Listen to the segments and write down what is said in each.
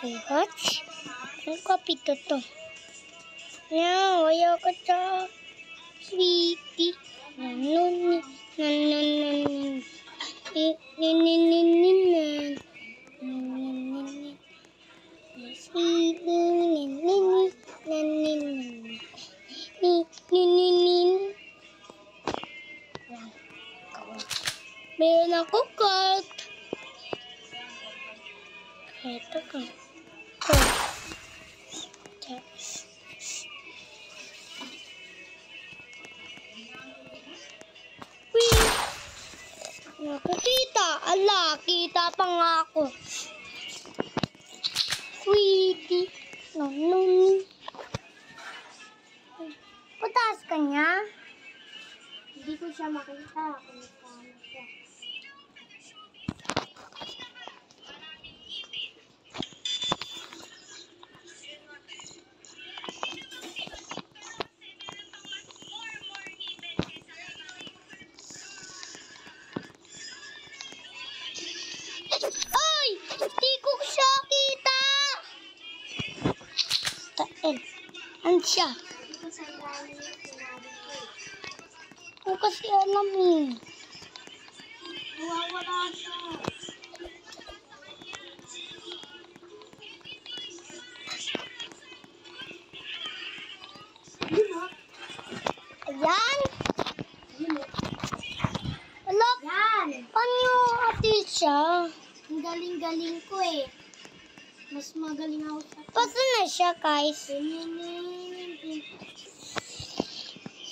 Say what? Ang kapito to. No, ayoko to. Sweetie. Nanun. Meron ako cart. Ito ka. Nakikita. Ala, kita pa nga ako. Sweetie. Nanun. Pataas ka niya? Hindi ko siya makita. Ay! Hindi ko siya kita! Tael. Ano siya? Hindi kasi alam eh. Nawawala siya. Ayan. Wala. Paano atil siya? Ang galing-galing ko eh. Mas magaling ako sa... Paano na siya, guys?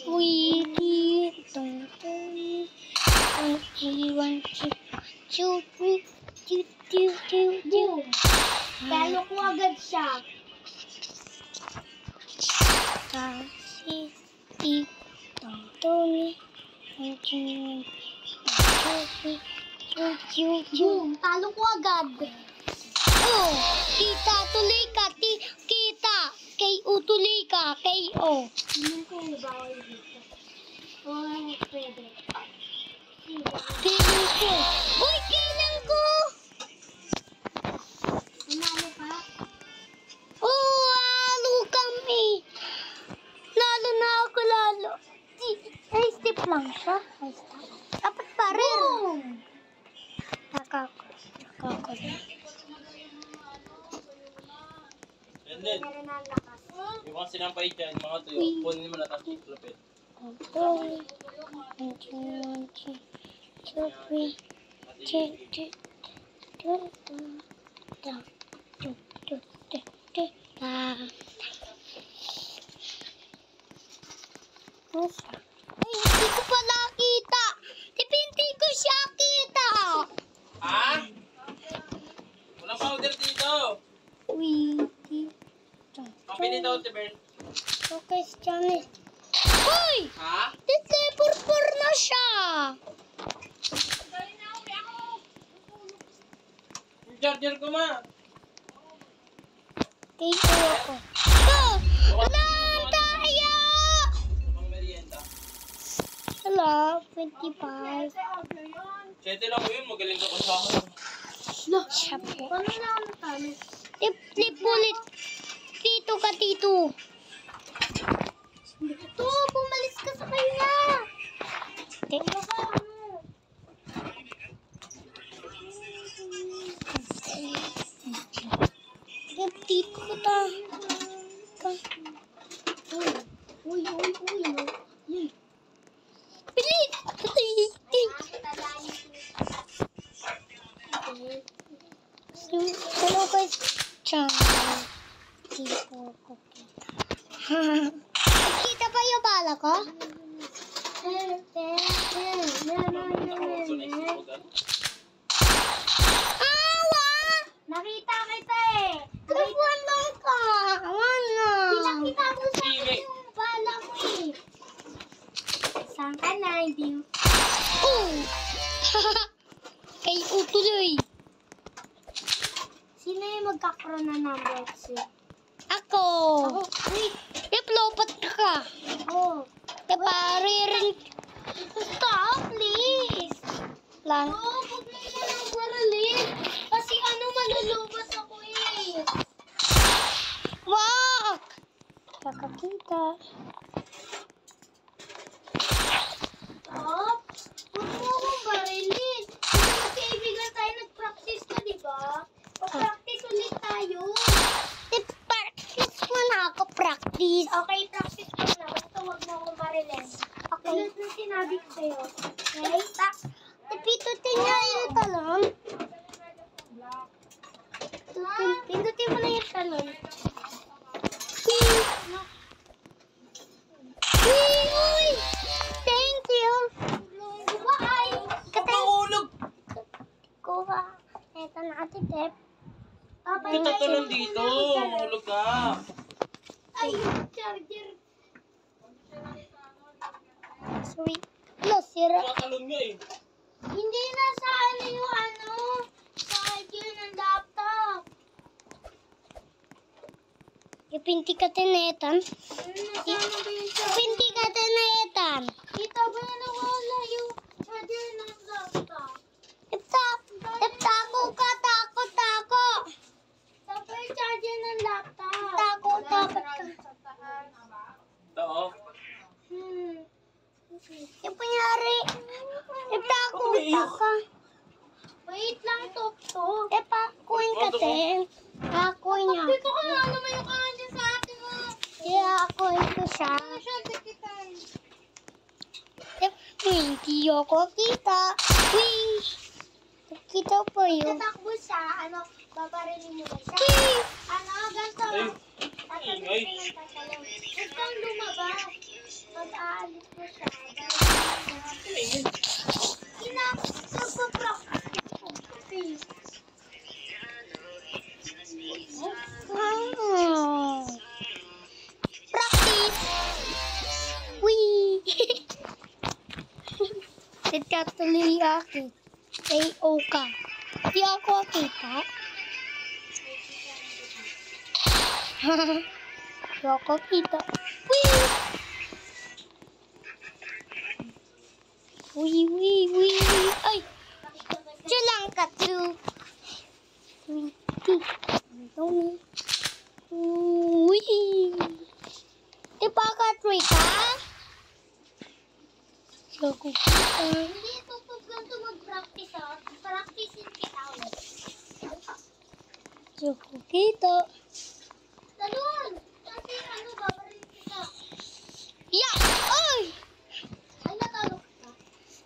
Sweetie. Talo ko agad siya. Talo ko agad. Oh, kita tuloy ka. Kita. K.O. tuloy ka. K.O. Hindi ko bawal dito. Oh, pwede. Kailan ko. Uy, kailan ko. Ano ka? Oh, halo kami. Lalo na ako lalo. Ay, step lang siya. Dapat pa rin. Nakako. And then, yung mga sinampay dyan, mga tuyo, kunin mo na tapos itlapit. 1, 2, 3, Ay, hindi ko pa nakita. Hindi ko siya kita. Ha? Walang powder dito. Sweetie. Pambili daw, Tibern. Okay, Janet. Hoy! Ha? Purpur na siya. Yung charger ko, ma. Take ako. Wala tayo! Pang merienda. Hello, 25. 7 lang ko yun, magaling ka pa sa akin. No, siya po. Paano na ako natalo? Flip ulit. Tito ka, tito. Ito, pumalis ka sa kanya. Tito ka, tito ko ta. Uy. Bilis! Hello guys, channel. Tipo ko kita. Kita pa yung bala ko? Awa! Nakita kita eh. Kapuan lang ka. Ano? Pinakita mo sa akin yung bala mo eh. Saan ka na? Hindi. Oh! Kay utuloy. Sino yung magkakaroon na number 6? Ako. Wait. Lopat ka. Oo. Paririn. Stop, please. Lang. Oo, huwag mo yung maralin. Kasi malulubat ako eh. Kakita. Huwag mo akong barilin. Magkaibigan tayo, nag-practice na, di ba? Mag-practice ulit tayo. Practice muna ako, practice. Okay, practice muna. Basta huwag mo akong barilin. Okay. Tulad na sinabi ko sa'yo. Okay? Pindutin niya yung talon. Pindutin mo na yung talon. Uy! Thank you! Bye! Mahulog! Kuha. Eto na ate Tep. Ito tulong dito. Mahulog ka. Ay, yung charger. Sorry. Ano, sira? Nakatalon nga eh. Hindi na sa yung charger ng laptop. Ipinti ka tinetan. Ipinti ka tinetan. Kita ba na nawala yung charger ng laptop? Tako ka, tako. Tako yung charger ng laptop. Tako ka. Oo. Yung kunyari, tako ka. Wait lang, Tok. Kuhin ka din. Kuhin niya. Dito ka na, lumayo ka nga dyan sa atin mo. Kuhin ko siya. Hindi ako kita. Kita po yun. Tatakbo siya, babarilin mo na siya. Ganito. Ingay. Huwag kang lumabas. Pag-aalis mo siya. Nagpa-practice. Practice. Wee. Nagkatuloy ako. A.O. ka. Di ako kita. Di ako kita. Wee. Ay! Chulang ka, tu. Wee. Ipaka-tree ka? Di ako kita. Hindi, tutog lang ito mag-practice, Practicein kita. Di ako kita. Talon! Kasi babarilin kita. Yeah! Ay! Ay, natalok ka.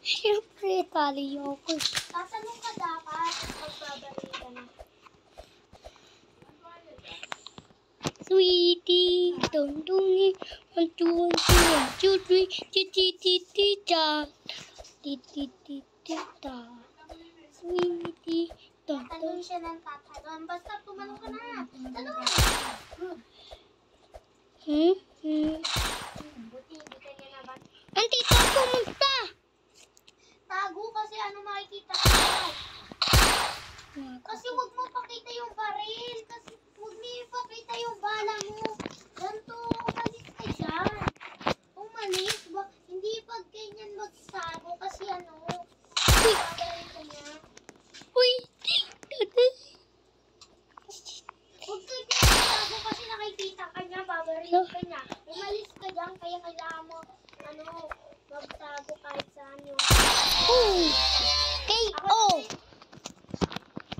Siyempre, tali ako. Tatanong ka dapat pag babarilin ka na. Sweetie, dong-dongi, 1, 2, 1, 2, 1, 2, 3, ti-ti-ti-ti-ta. Ti-ti-ti-ti-ta. Sweetie, dong-dong. Tatanong siya ng tatalon. Basta tumalong ka na. Talon! Buti, hindi ka niya nabat. Antito, pumunta! Tago kasi makikita ka. Kasi huwag mo pakita yung baril. Kasi huwag mo ipakita yung bala mo. Ganto, umalis ka dyan. Umalis ba? Hindi pag ganyan magsago kasi babaril ka niya. Uy! Huwag ka dyan magsago kasi nakikita ka niya, babaril ka niya. Umalis ka dyan, kaya kailangan mo, magtago kahit saan yun. K.O.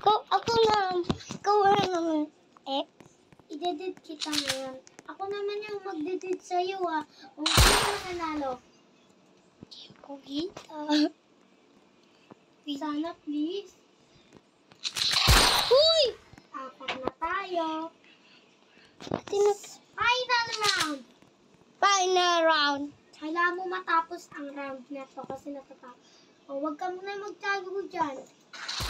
Ikaw naman, idedid kita ngayon. Ako naman yung magdedid sa'yo, Kung sino mananalo. Hindi ko kita. Sana, please. Uy! Apat na tayo. Final round. Kailangan mo matapos ang round na to kasi natatapos. Huwag ka muna magtago dyan.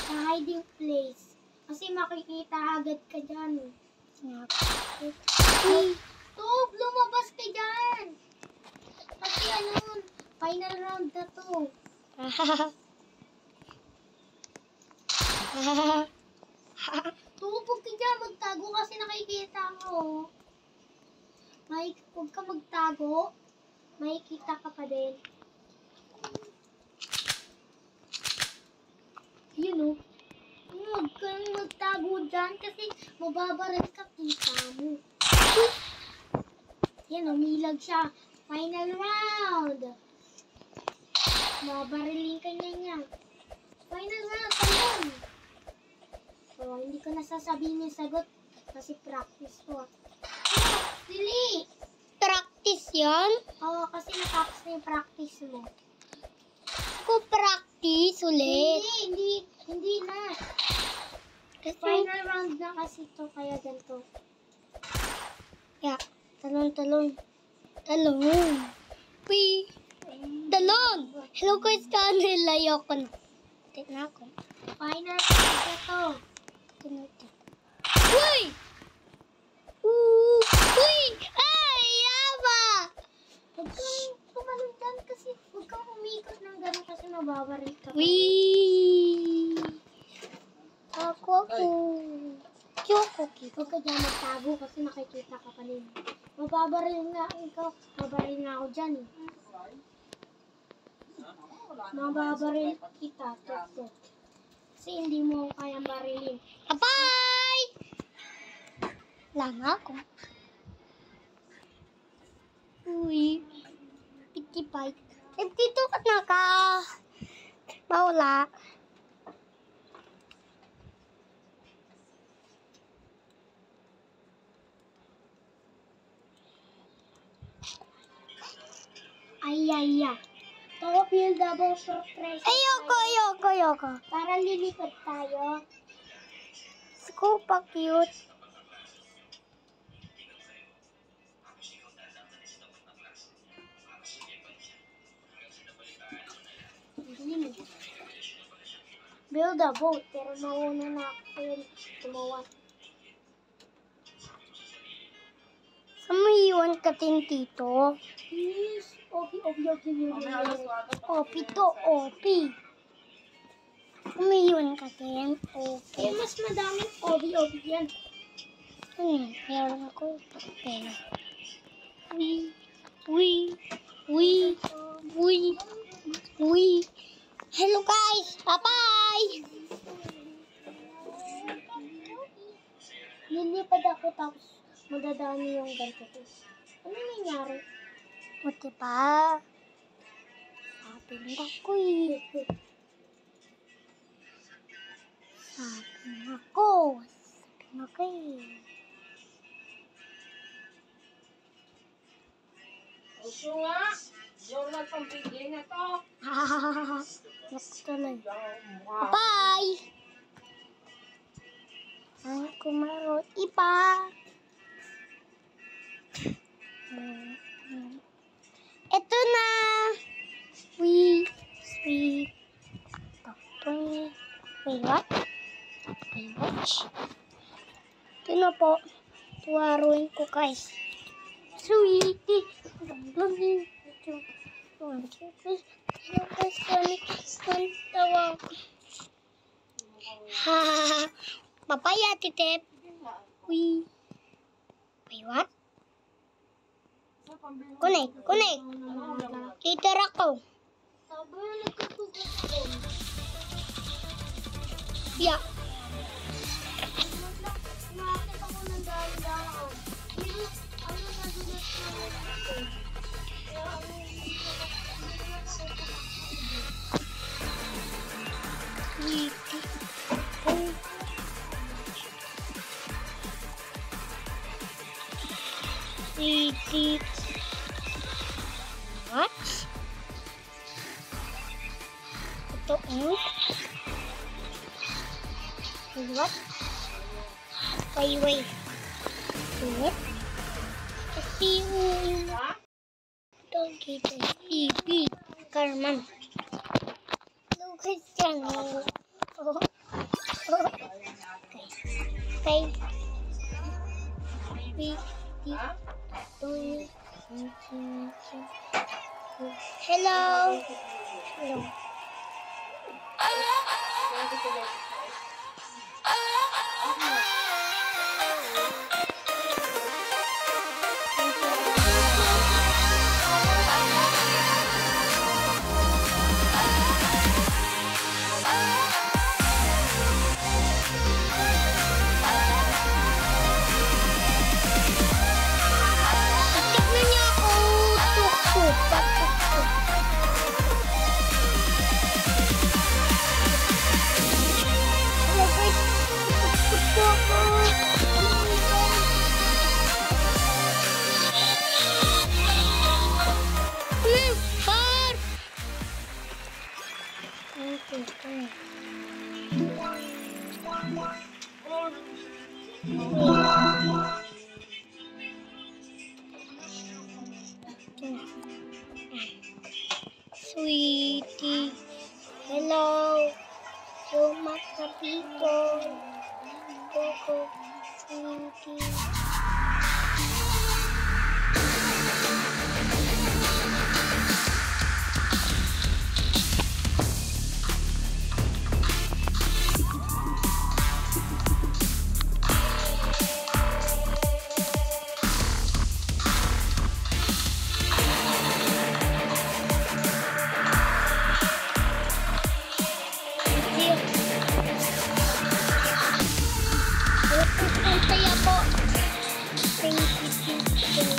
Sa hiding place. Kasi makikita agad ka dyan. Tub, lumabas ka dyan. Kasi final round na to. Huwag ka dyan, magtago kasi nakikita ko. Huwag ka magtago. Makikita ka pa din. Huwag kang magtago dyan kasi mababaril ka kita mo. Yan, umilag siya. Final round. Mabariling ka niya. Final round, talon. So, hindi ko nasasabihin yung sagot kasi practice ko. Dili! Practice yan? Oo, kasi natapos na yung practice mo. Ko practice ulit. Hindi na. Kasi, Final round na kasi to, kaya ganito. yeah. Talon. Uy. Talon. Hello guys, kanil. Ayoko na. Tignan ako. Final round na to. Uy! Uy! Ay! Yaba! Huwag kang kumalundan kasi huwag kang umikot ng gano'n kasi mababaril ka. Uy! Ako. Huwag ka dyan magtago kasi nakikita ka pa rin. Mababaril nga ikaw. Mabaril nga ako dyan eh. Mababaril kita. Tok. Kasi hindi mo kayang barilin. Bye! Lang ako. Uy. 55. 52 ka na ka. Mawala. Ay. Ito, feel double surprise. Ayoko. Para lilipad tayo. Scoop cute. Build a boat, pero mauna na ako yun tumawa. Saan mo iwan ka din dito? Please, Opi. Opi to, Opi. Umiiwan ka din, Opi. Eh, mas madaming Opi yan. Meron ako. Pera. Uy. Hello guys, bye-bye. Lilipad ako tapos madadami yung ganito ko. Ano nangyari? Buti pa. Sabi na ko eh. Sabi na ko eh. Uso nga. Yung nagpampigil na to. Nagtuloy. Bye! Ang kumaro. Ipa! Ito na! Wait, what? Ito na po. Tuwaruin ko guys. Sweetie! Papaya, titip. Wait, what? Kunik. Titir ako. Sabi na nagkatugas ko. Yeah. Nakakit ako ng daan-daan. Pero, ano nagulat ko? Kaya ano hindi ko Sweetie. What? Ito, what? Wait. What? Kasi ito, kita. Ibi. Karman. Lucas yan. Okay. Hello. Tignan Sweetie. Hello. Sumat na pito. Coco. Sweetie. Saya po. Thank you.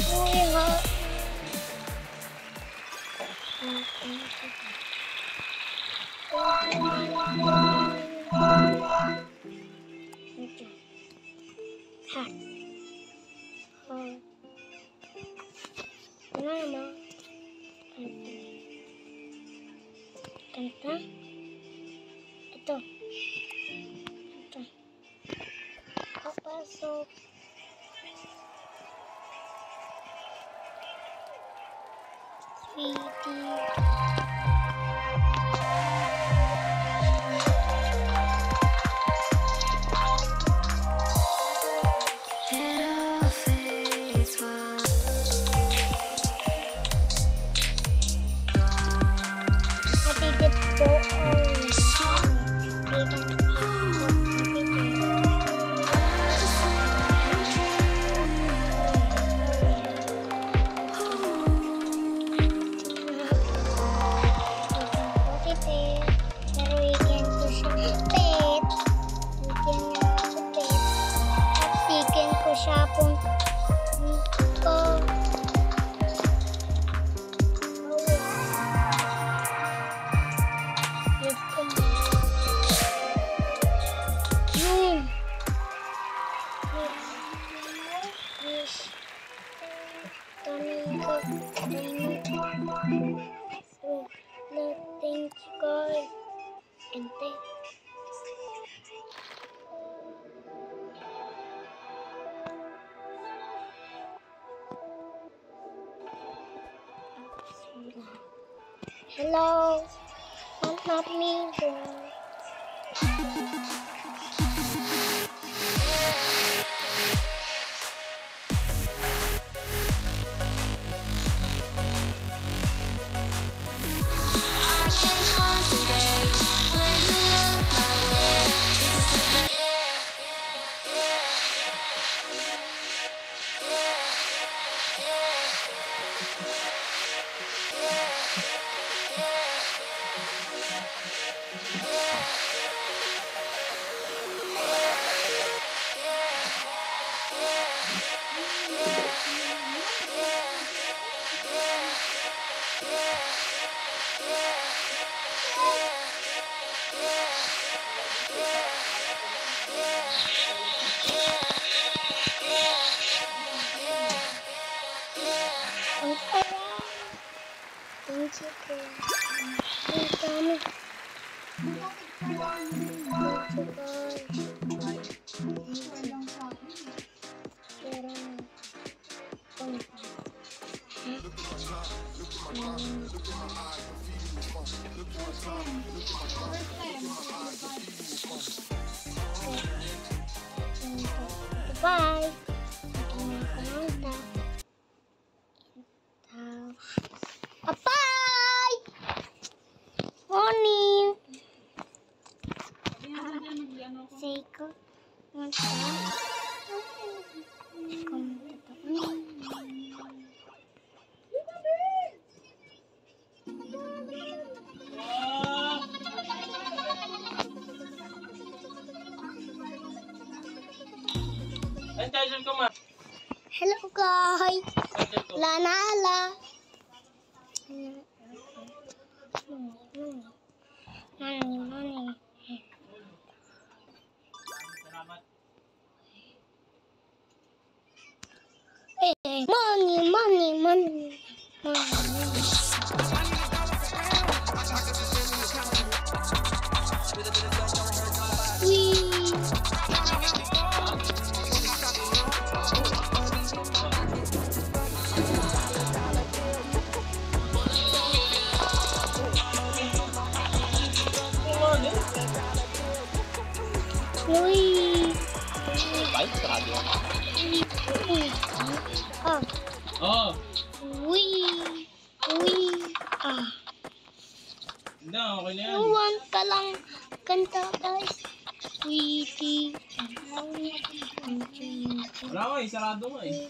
Uy, ha. Ha. Ano naman? Kanta. Ito. Papasok. Sweetie. Matigit po pero weekend ko siya pet. Weekend niya ako pet. At weekend ko siya pong ko. Thank you guys. And hello. Not me, girl. Bye. Bye. Morning. Seiko. Hello guys. Lanala. Money. Hey, money. Hindi, okay na yan. Iwan ka lang. Kanta guys. Sweetie. Wala nga eh, sarado nga eh.